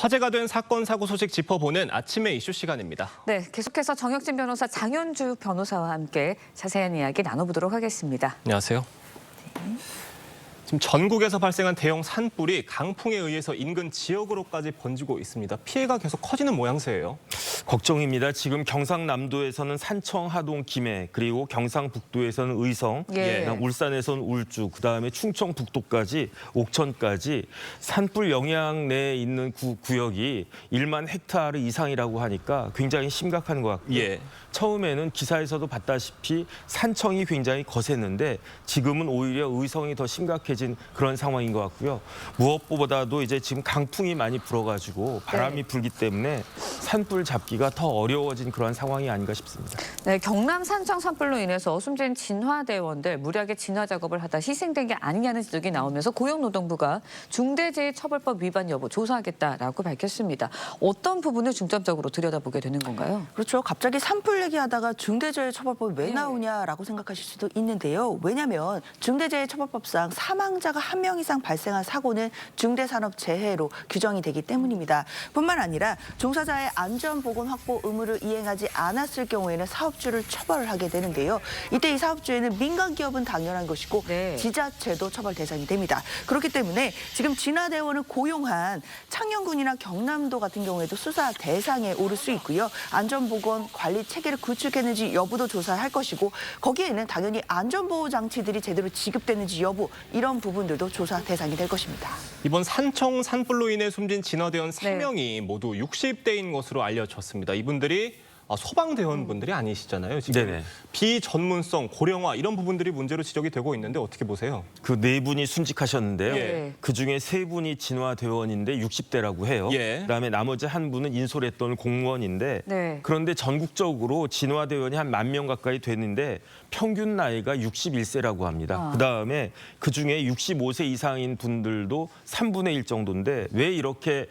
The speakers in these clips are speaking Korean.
화제가 된 사건, 사고 소식 짚어보는 아침의 이슈 시간입니다. 네, 계속해서 정혁진 변호사, 장현주 변호사와 함께 자세한 이야기 나눠보도록 하겠습니다. 안녕하세요. 지금 전국에서 발생한 대형 산불이 강풍에 의해서 인근 지역으로까지 번지고 있습니다. 피해가 계속 커지는 모양새예요. 걱정입니다. 지금 경상남도에서는 산청, 하동, 김해, 그리고 경상북도에서는 의성, 울산에서는 울주, 그다음에 충청북도까지, 옥천까지 산불 영향 내에 있는 구역이 1만 헥타르 이상이라고 하니까 굉장히 심각한 것 같고요. 처음에는 기사에서도 봤다시피 산청이 굉장히 거셌는데 지금은 오히려 의성이 더 심각해진 그런 상황인 것 같고요. 무엇보다도 이제 지금 강풍이 많이 불어가지고 바람이 불기 때문에 산불 잡기가 더 어려워진 그런 상황이 아닌가 싶습니다. 네, 경남 산청 산불로 인해서 숨진 진화대원들 무리하게 진화 작업을 하다 희생된 게 아니냐는 지적이 나오면서 고용노동부가 중대재해처벌법 위반 여부 조사하겠다라고 밝혔습니다. 어떤 부분을 중점적으로 들여다보게 되는 건가요? 그렇죠. 갑자기 산불 얘기하다가 중대재해처벌법이 왜 나오냐라고 생각하실 수도 있는데요. 왜냐하면 중대재해처벌법상 사망자가 1명 이상 발생한 사고는 중대산업재해로 규정이 되기 때문입니다. 뿐만 아니라 종사자의 안전보건 확보 의무를 이행하지 않았을 경우에는 사업주를 처벌을 하게 되는데요. 이때 이 사업주에는 민간기업은 당연한 것이고 지자체도 처벌 대상이 됩니다. 그렇기 때문에 지금 진화대원을 고용한 창녕군이나 경남도 같은 경우에도 수사 대상에 오를 수 있고요. 안전보건 관리 체계를 구축했는지 여부도 조사할 것이고 거기에는 당연히 안전보호 장치들이 제대로 지급되는지 여부 이런 부분들도 조사 대상이 될 것입니다. 이번 산청 산불로 인해 숨진 진화대원 3명이 모두 60대인 것으로 알려졌습니다. 이분들이 소방대원분들이 아니시잖아요. 지금 비전문성, 고령화 이런 부분들이 문제로 지적이 되고 있는데 어떻게 보세요? 그 4분이 순직하셨는데요. 그중에 3분이 진화대원인데 60대라고 해요. 그다음에 나머지 1분은 인솔했던 공무원인데 그런데 전국적으로 진화대원이 한 10,000명 가까이 되는데 평균 나이가 61세라고 합니다. 그다음에 그중에 65세 이상인 분들도 3분의 1 정도인데 왜 이렇게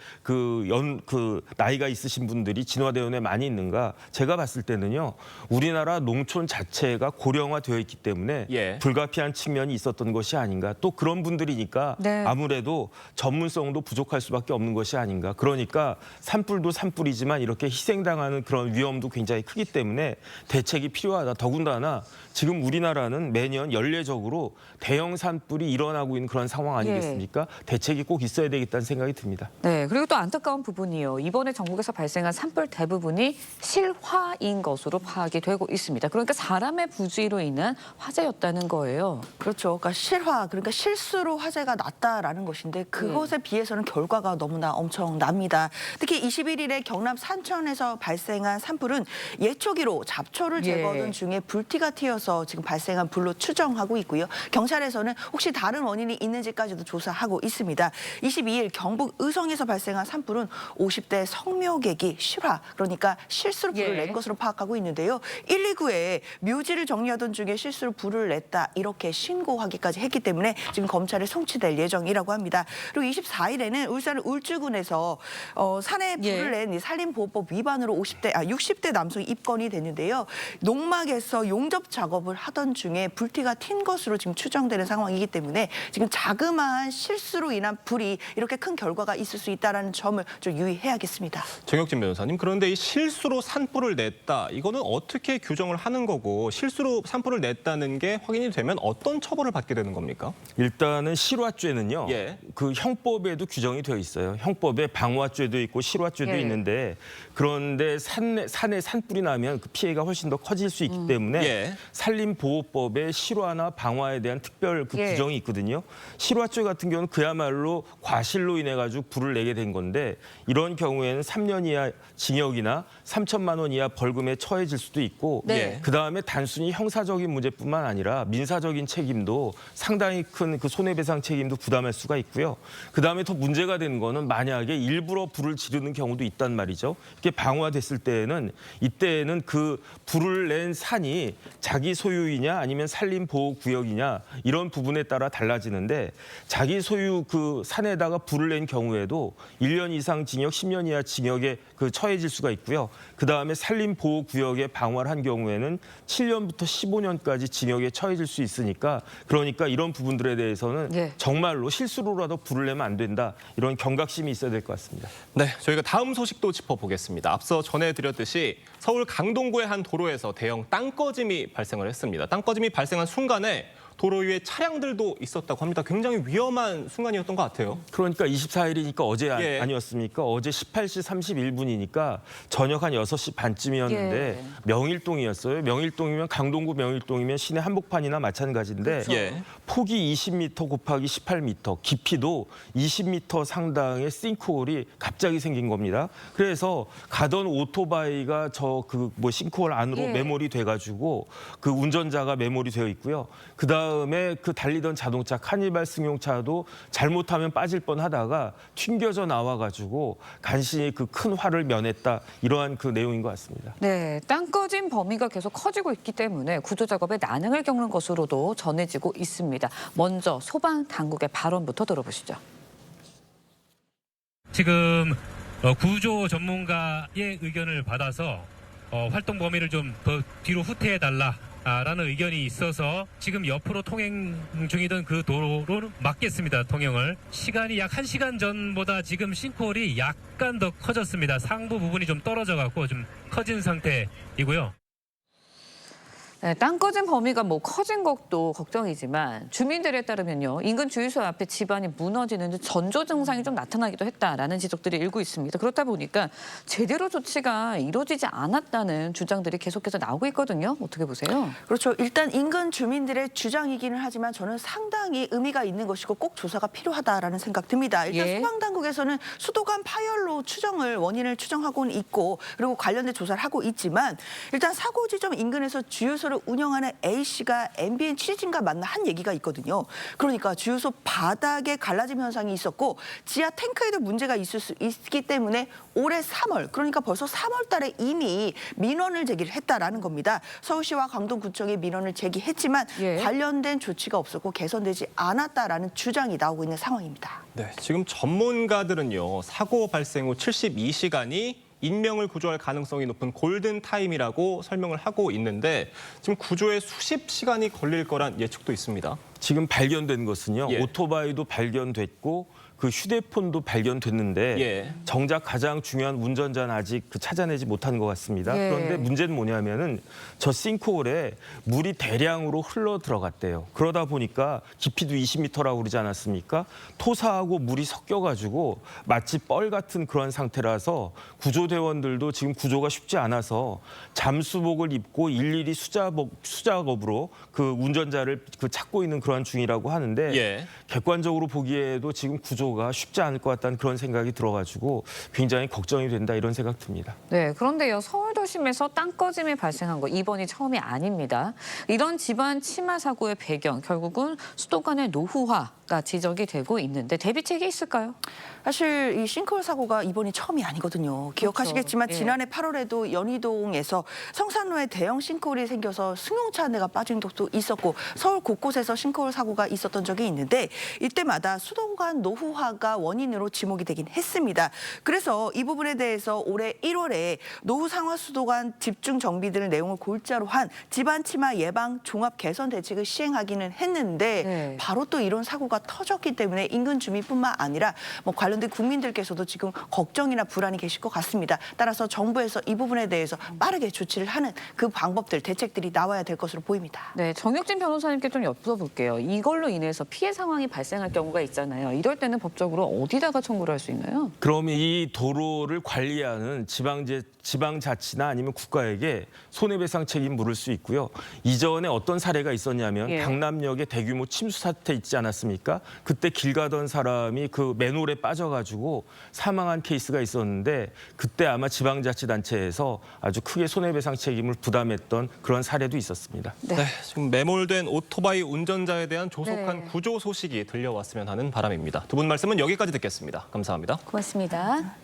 나이가 있으신 분들이 진화대원에 많이 있는가? 제가 봤을 때는요. 우리나라 농촌 자체가 고령화되어 있기 때문에 불가피한 측면이 있었던 것이 아닌가. 또 그런 분들이니까 아무래도 전문성도 부족할 수밖에 없는 것이 아닌가. 그러니까 산불도 산불이지만 이렇게 희생당하는 그런 위험도 굉장히 크기 때문에 대책이 필요하다. 더군다나 지금 우리나라는 매년 연례적으로 대형 산불이 일어나고 있는 그런 상황 아니겠습니까? 대책이 꼭 있어야 되겠다는 생각이 듭니다. 네, 그리고 또 안타까운 부분이요. 이번에 전국에서 발생한 산불 대부분이 실화인 것으로 파악이 되고 있습니다. 그러니까 사람의 부주의로 인한 화재였다는 거예요. 그렇죠. 그러니까 실화, 그러니까 실수로 화재가 났다라는 것인데 그것에 비해서는 결과가 너무나 엄청납니다. 특히 21일에 경남 산천에서 발생한 산불은 예초기로 잡초를 제거하던 중에 불티가 튀어서 지금 발생한 불로 추정하고 있고요. 경찰에서는 혹시 다른 원인이 있는지까지도 조사하고 있습니다. 22일 경북 의성에서 발생한 산불은 50대 성묘객이 실화, 그러니까 실수로 불을 낸 것으로 파악하고 있는데요. 119에 묘지를 정리하던 중에 실수로 불을 냈다 이렇게 신고하기까지 했기 때문에 지금 검찰에 송치될 예정이라고 합니다. 그리고 24일에는 울산 울주군에서 산에 불을 낸 산림보호법 위반으로 60대 남성이 입건이 됐는데요. 농막에서 용접 작업을 하던 중에 불티가 튄 것으로 지금 추정되는 상황이기 때문에 지금 자그마한 실수로 인한 불이 이렇게 큰 결과가 있을 수 있다는 점을 좀 유의해야겠습니다. 정혁진 변호사님, 그런데 이 실수로 산불을 냈다, 이거는 어떻게 규정을 하는 거고 실수로 산불을 냈다는 게 확인이 되면 어떤 처벌을 받게 되는 겁니까? 일단은 실화죄는요. 그 형법에도 규정이 되어 있어요. 형법에 방화죄도 있고 실화죄도 있는데 그런데 산에 산불이 나면 그 피해가 훨씬 더 커질 수 있기 때문에 산림보호법에 실화나 방화에 대한 특별 규정이 있거든요. 실화죄 같은 경우는 그야말로 과실로 인해 가지고 불을 내게 된 건데 이런 경우에는 3년 이하 징역이나 3천만 원 이하 벌금에 처해질 수도 있고 그다음에 단순히 형사적인 문제뿐만 아니라 민사적인 책임도 상당히 큰 그 손해배상 책임도 부담할 수가 있고요. 그다음에 더 문제가 되는 거는 만약에 일부러 불을 지르는 경우도 있단 말이죠. 이게 방화됐을 때에는 이때에는 그 불을 낸 산이 자기 소유이냐 아니면 산림보호구역이냐 이런 부분에 따라 달라지는데 자기 소유 그 산에다가 불을 낸 경우에도 1년 이상 징역, 10년 이하 징역에 처해질 수가 있고요. 그다음에 그다음에 산림보호구역에 방화를 한 경우에는 7년부터 15년까지 징역에 처해질 수 있으니까 그러니까 이런 부분들에 대해서는 예. 정말로 실수로라도 불을 내면 안 된다. 이런 경각심이 있어야 될 것 같습니다. 네, 저희가 다음 소식도 짚어보겠습니다. 앞서 전해드렸듯이 서울 강동구의 한 도로에서 대형 땅꺼짐이 발생을 했습니다. 땅꺼짐이 발생한 순간에 도로 위에 차량들도 있었다고 합니다. 굉장히 위험한 순간이었던 것 같아요. 그러니까 24일이니까 어제 예. 아니었습니까? 어제 18시 31분이니까 저녁 한 6시 반쯤이었는데 예. 명일동이었어요. 명일동이면 강동구 명일동이면 시내 한복판이나 마찬가지인데 예. 폭이 20m 곱하기 18m, 깊이도 20m 상당의 싱크홀이 갑자기 생긴 겁니다. 그래서 가던 오토바이가 싱크홀 안으로 예. 매몰이 돼가지고 그 운전자가 매몰이 되어 있고요. 그다음에 그 달리던 자동차 카니발 승용차도 잘못하면 빠질 뻔하다가 튕겨져 나와가지고 간신히 그 큰 화를 면했다. 이러한 그 내용인 것 같습니다. 네, 땅꺼짐 범위가 계속 커지고 있기 때문에 구조 작업에 난항을 겪는 것으로도 전해지고 있습니다. 먼저 소방 당국의 발언부터 들어보시죠. 지금 구조 전문가의 의견을 받아서 활동 범위를 좀 더 뒤로 후퇴해달라라는 의견이 있어서 지금 옆으로 통행 중이던 그 도로를 막겠습니다. 통행을. 시간이 약 1시간 전보다 지금 싱크홀이 약간 더 커졌습니다. 상부 부분이 좀 떨어져갖고 좀 커진 상태이고요. 네, 땅꺼짐 범위가 커진 것도 걱정이지만 주민들에 따르면요. 인근 주유소 앞에 집안이 무너지는 등 전조 증상이 좀 나타나기도 했다라는 지적들이 일고 있습니다. 그렇다 보니까 제대로 조치가 이루어지지 않았다는 주장들이 계속해서 나오고 있거든요. 어떻게 보세요? 그렇죠. 일단 인근 주민들의 주장이기는 하지만 저는 상당히 의미가 있는 것이고 꼭 조사가 필요하다라는 생각 듭니다. 일단 예. 소방당국에서는 수도관 파열로 원인을 추정하고는 있고 그리고 관련된 조사를 하고 있지만 일단 사고 지점 인근에서 주유소를 운영하는 A씨가 MBN 취재진과 만나 한 얘기가 있거든요. 그러니까 주유소 바닥에 갈라짐 현상이 있었고 지하 탱크에도 문제가 있기 때문에 올해 3월 그러니까 벌써 3월 달에 이미 민원을 제기를 했다라는 겁니다. 서울시와 강동구청이 민원을 제기했지만 예. 관련된 조치가 없었고 개선되지 않았다라는 주장이 나오고 있는 상황입니다. 네, 지금 전문가들은요. 사고 발생 후 72시간이 인명을 구조할 가능성이 높은 골든타임이라고 설명을 하고 있는데 지금 구조에 수십 시간이 걸릴 거란 예측도 있습니다. 지금 발견된 것은요. 예. 오토바이도 발견됐고 그 휴대폰도 발견됐는데 예. 정작 가장 중요한 운전자는 아직 찾아내지 못한 것 같습니다. 예. 그런데 문제는 뭐냐면은 저 싱크홀에 물이 대량으로 흘러 들어갔대요. 그러다 보니까 깊이도 20m라고 그러지 않았습니까? 토사하고 물이 섞여가지고 마치 뻘 같은 그런 상태라서 구조대원들도 지금 구조가 쉽지 않아서 잠수복을 입고 일일이 수작업으로 그 운전자를 찾고 있는 그런 중이라고 하는데 예. 객관적으로 보기에도 지금 구조가 쉽지 않을 것 같다는 그런 생각이 들어가지고 굉장히 걱정이 된다 이런 생각 듭니다. 네, 그런데요. 서울 도심에서 땅꺼짐이 발생한 거 이번이 처음이 아닙니다. 이런 집안 침하 사고의 배경 결국은 수도관의 노후화가 지적이 되고 있는데 대비책이 있을까요? 사실 이 싱크홀 사고가 이번이 처음이 아니거든요. 기억하시겠지만 그렇죠. 예. 지난해 8월에도 연희동에서 성산로에 대형 싱크홀이 생겨서 승용차 한 대가 빠진 적도 있었고 서울 곳곳에서 싱크홀 사고가 있었던 적이 있는데 이때마다 수도관 노후화가 원인으로 지목이 되긴 했습니다. 그래서 이 부분에 대해서 올해 1월에 노후 상화 수도관 집중 정비 등 내용을 골자로 한 집안 침하 예방 종합 개선 대책을 시행하기는 했는데 네. 바로 또 이런 사고가 터졌기 때문에 인근 주민뿐만 아니라 관련된 국민들께서도 지금 걱정이나 불안이 계실 것 같습니다. 따라서 정부에서 이 부분에 대해서 빠르게 조치를 하는 그 방법들, 대책들이 나와야 될 것으로 보입니다. 네, 정혁진 변호사님께 좀 여쭤볼게요. 이걸로 인해서 피해 상황이 발생할 경우가 있잖아요. 이럴 때는 법적으로 어디다가 청구를 할 수 있나요? 그러면 이 도로를 관리하는 지방자치나 아니면 국가에게 손해배상 책임 물을 수 있고요. 이전에 어떤 사례가 있었냐면 예. 강남역에 대규모 침수 사태 있지 않았습니까? 그때 길 가던 사람이 그 맨홀에 빠져가지고 사망한 케이스가 있었는데 그때 아마 지방자치단체에서 아주 크게 손해배상 책임을 부담했던 그런 사례도 있었습니다. 네. 네, 지금 매몰된 오토바이 운전자에 대한 조속한 네. 구조 소식이 들려왔으면 하는 바람입니다. 두 분 말씀은 여기까지 듣겠습니다. 감사합니다. 고맙습니다.